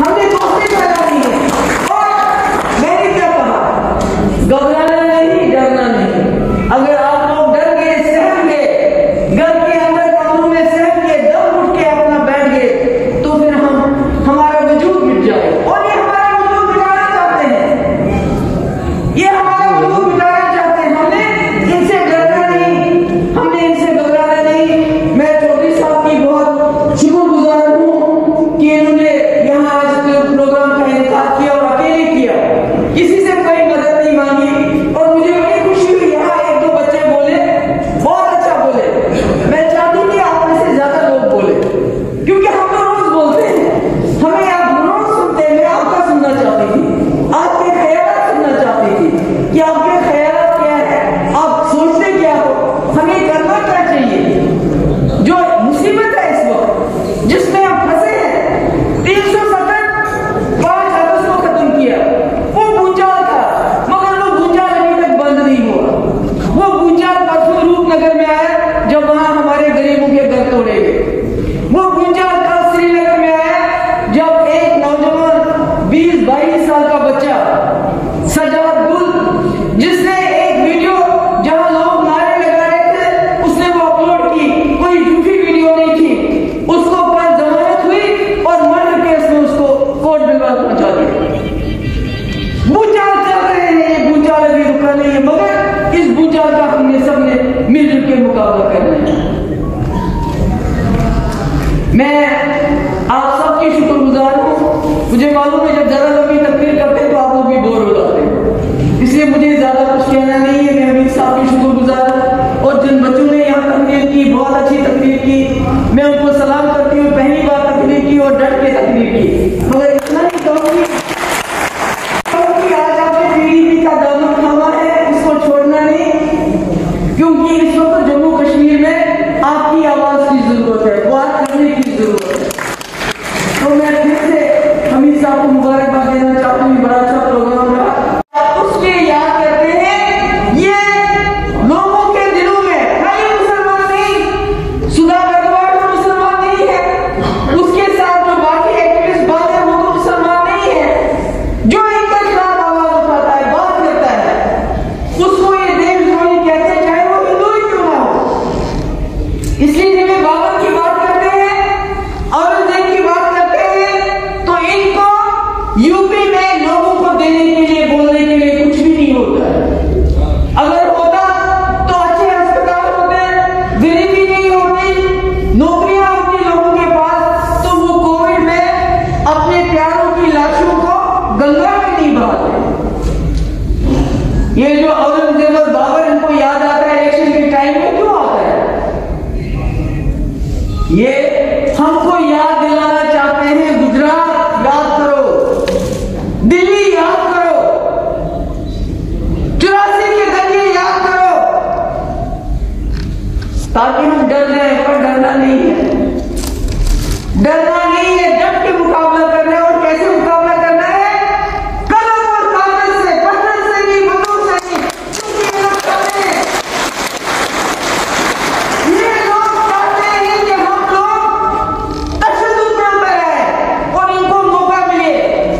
हमने दोस्ती फैलानी है। और मैंने क्या कहा, घबराना नहीं, डरना नहीं। अगर आप लोग डर गए, सहम गए, घर के अंदर कमरों में सहम गए, दम उठ के अपना बैठ गए, तो फिर हमारा वजूद मिट जाए। और ये हमारा वजूद मिटाना चाहते हैं, ये हमारा वजूद मिटाना चाहते हैं। हमने इनसे डरना नहीं, हमने इनसे घबराना नहीं। मैं चौधरी साहब की बहुत शुक्रगुजार हूँ कि इन्होंने यहाँ आज प्रोग्राम का इंतजाम किया और अकेले किया, किसी से कोई मदद नहीं मांगी। और मुझे बड़ी खुशी हुई, यहाँ एक दो बच्चे बोले, बहुत अच्छा बोले। मैं चाहती थी आप में से ज्यादा लोग बोले, क्योंकि हम तो रोज बोलते हैं, हमें आप रोज सुनते हैं। मैं आपका सुनना चाहती थी, आपके ख्याल सुनना चाहती थी कि आपके ख्याल क्या है, आप सोचते क्या हो, हमें करना क्या चाहिए। जो मुसीबत है इस वक्त जिसमें हम फंसे हैं, 370 5 अगस्त को खत्म किया, वो भूचाल था, मगर वो भूचाल अभी तक बंद नहीं हुआ। वो भूचाल परसों रूपनगर में आया जब वहां हमारे गरीबों के घर तोड़े गए। वो भूचाल कल श्रीनगर में आया जब एक नौजवान 20-22 साल का बच्चा सजाद गुल, जिसने एक वीडियो जहां लोग नारे लगा रहे थे, उसने वो अपलोड की, कोई झूठी वीडियो नहीं थी, उसको पर जमानत हुई और मर्डर केस में उसको कोर्ट में पहुंचा दिया। भूचाल चल रहे हैं, ये भूचाल अभी रुका नहीं है, मगर इस भूचाल का हमने सबने मिलजुल के मुकाबला करना है। मैं आप सबकी शुक्रगुजार हूँ। मुझे मालूम है जब जरा लंबी तकरीर करते हैं तो आप लोग भी बोर हो जाते हैं, इसलिए मुझे ज्यादा कुछ कहना नहीं है। मैं अमीर साहब की शुक्रगुजार हूँ, और जिन बच्चों ने यहाँ तकरीर की, बहुत अच्छी तकरीर की, मैं उनको सलाम करती हूँ। पहली बार तकरीर की और डट के तकरीर की, मगर इतना ही कहूँगी कि आज आपने पीडीपी का दामन थामा है, इसको छोड़ना नहीं, क्योंकि इस वक्त जम्मू कश्मीर में आपकी आवाज की जरूरत है, बात करने की जरूरत है। तो मैं फिर से हमीद साहब को मुबारकबाद देना चाहता हूँ, बड़ा अच्छा प्रोग्राम रहा। उसके याद करते हैं, ये लोगों के दिलों में खाली मुसलमान नहीं, सुधा गंगवार तो मुसलमान नहीं है, उसके साथ जो बाकी एक्टिविस्ट बात है वो तो मुसलमान नहीं है, जो इनके खिलाफ आवाज उठाता है, बात करता है, उसको ये देशद्रोही कहते हैं, चाहे वो हिंदू ही क्यों ना हो। इसलिए जब ये बाबर की बात करते हैं, औरंगजेब की बात करते हैं, तो इनको यूपी में लोगों को देने के लिए, बोलने के लिए कुछ भी नहीं होता है। अगर होता तो अच्छे अस्पताल होते, गरीबी नहीं होती, नौकरियां होती लोगों के पास, तो वो कोविड में अपने प्यारों की लाशों को गंगा में नहीं बहाते। ये जो औरंगजेब और बाबर, इनको याद आता है इलेक्शन के टाइम में, क्यों आता है? ये हमको याद दिलाना चाहते हैं, गुजरात याद करो, दिल्ली याद करो, 84 के दंगे याद करो, ताकि हम डर जाए। पर डरना नहीं है, डरना नहीं है, डट के मुकाबला करना है। और कैसे मुकाबला करना है? कलम और कागज से, पत्थर से नहीं, बंदूक से नहीं, क्योंकि ये लोग चाहते हैं कि हम लोग तशद्दुद में उतर आए और इनको मौका मिले।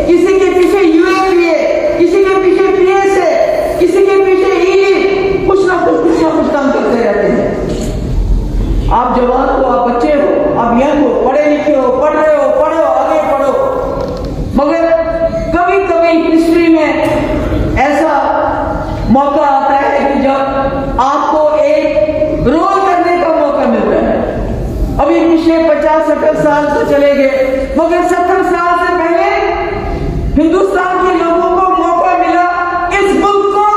किसी के पीछे यूएपी है, किसी के पीछे पीएस है, किसी के पीछे ईडी, कुछ ना कुछ काम करते रहते हैं। आप जवान हो, आप बच्चे हो, आप यंग हो, पढ़े लिखे हो, पढ़ रहे हो, पढ़ो, आगे पढ़ो, मगर कभी कभी हिस्ट्री में ऐसा मौका आता है कि जब आपको एक रोल करने का मौका मिलता है। अभी पिछले 50-70 साल तो चले गए, मगर 70 साल से पहले हिंदुस्तान के लोगों को मौका मिला इस मुल्क को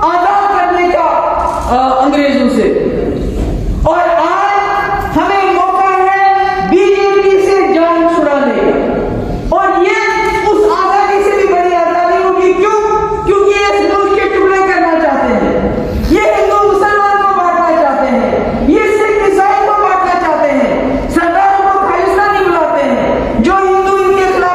आजाद करने का अंग्रेजों से, और आज हमें मौका है बीजेपी से जान छुड़ाने का। और ये उस आजादी से भी बड़ी आजादी होगी। क्यों? क्योंकि ये इस मुल्क के टुकड़े करना चाहते हैं, ये हिंदू मुसलमान को बांटना चाहते हैं, ये सिख ईसाई को बांटना चाहते हैं, सरकारों को खालिस्तानी बुलाते हैं, जो हिंदू इनके खिलाफ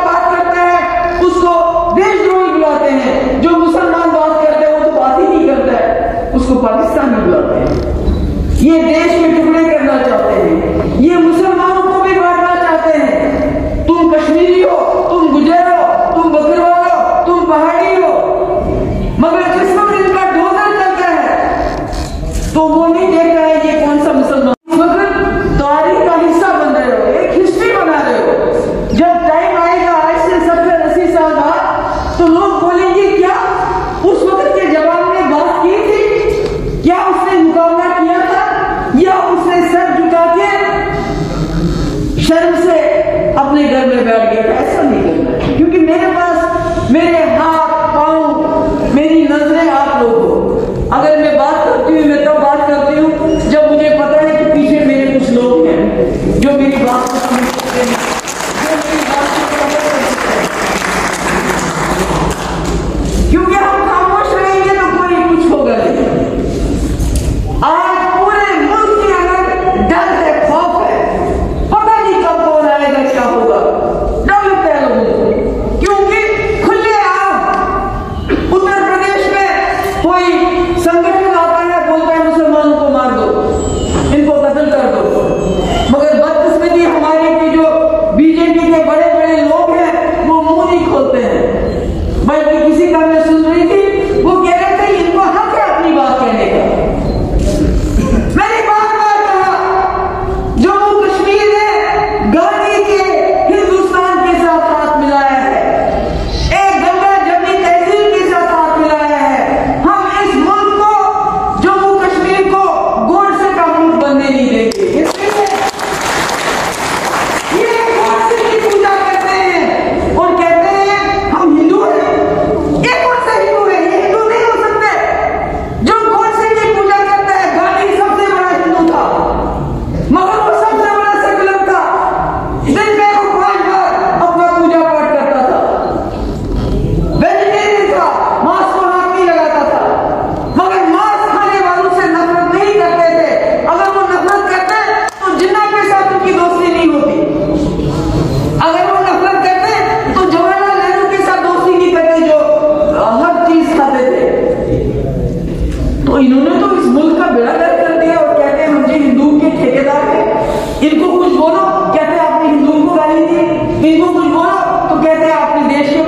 कहते हैं आपने देश के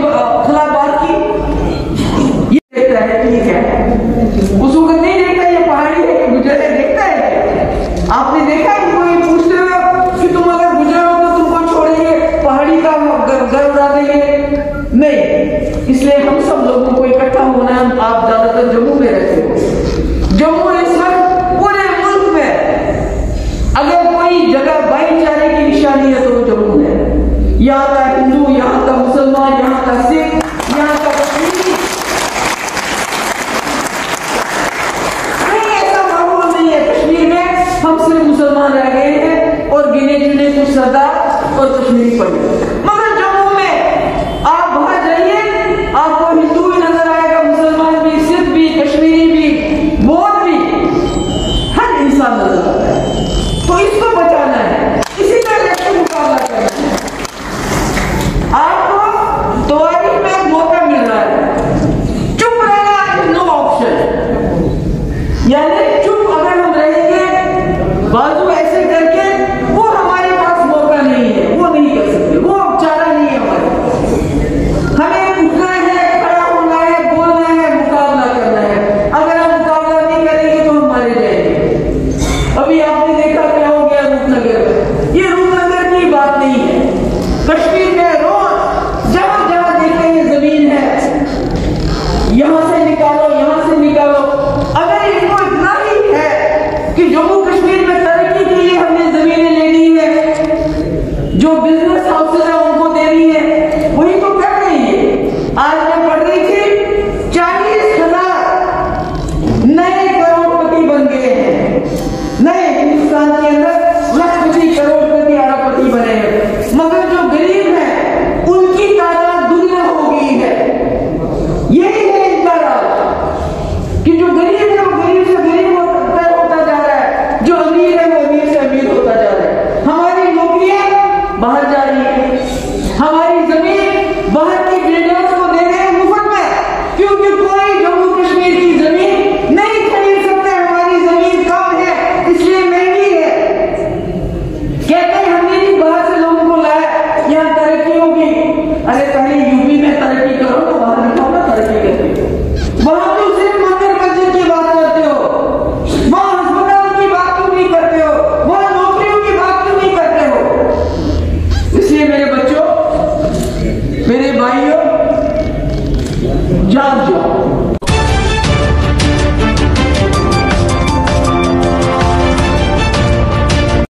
खिलाफ बात की, ये देखता है ठीक है, उस वक्त नहीं देखता ये पहाड़ी है कि गुजर है, देखता है क्या? आपने देखा कि कोई पूछते हुए कि तुम अगर गुजर हो तो तुमको छोड़ेंगे, पहाड़ी का घर उड़ा देंगे? नहीं। इसलिए हम सब लोगों को इकट्ठा होना है। आप ज्यादातर जम्मू में रहते हो, जम्मू इस वक्त पूरे मुल्क में अगर कोई जगह भाईचारे की निशानी है तो वो जम्मू है। यहाँ का हिंदू, यहाँ का मुसलमान, यहाँ का सिख, यहाँ का कश्मीरी, नहीं ऐसा माहौल नहीं है। कश्मीर में हम सिर्फ मुसलमान रह गए हैं और गिने चुने कुछ सरदार और कश्मीरी पंडित। मगर जम्मू में आप बाहर जाइए, आपको हिंदू भी नजर आएगा, मुसलमान भी, सिख भी, कश्मीरी भी, बौद्ध भी, हर इंसान नजर आता है। तो इसको बचाना है, इसी तरह से मुकाबला करना है। आपको तवारीख में एक मौका मिल रहा है, चुप रहना इज नो ऑप्शन। यानी चुप अगर हम रहेंगे बाजू ऐसे करके, वो हमारे पास मौका नहीं है, वो नहीं कर सकते, वो चारा नहीं है हमारे पास। हमें उठना है, खड़ा होना है, बोलना है, मुकाबला करना है। अगर हम मुकाबला नहीं करेंगे तो हम मारे जाएंगे। अभी आपने देखा क्या हो गया रूपनगर में। ये रूपनगर की बात नहीं है, कश्मीर में रोज जहां जहां देखते हैं जमीन है, यहां से निकालो, यहां से निकालो। अगर इनको इतना ही है कि जम्मू कश्मीर में तरक्की के लिए हमने जमीनें लेनी है, जो बिजनेस हाउसेज है उनको देनी है, वही तो कर रही है। आज मैं पढ़ रही थी 40,000 नए करोड़पति बन गए हैं, नए हिंदुस्तान के अंदर लखपति, करोड़पति, अरबपति बने हैं। मगर जो गरीब हैं उनकी तादाद दुगना हो गई है। यही है इनका राज कि जो गरीब है वो गरीब से गरीब होता जा रहा है, जो अमीर है वो अमीर से अमीर होता जा रहा है। हमारी नौकरियां बाहर जा रही है, हमारी जमीन बाहर की बिल्डर्स को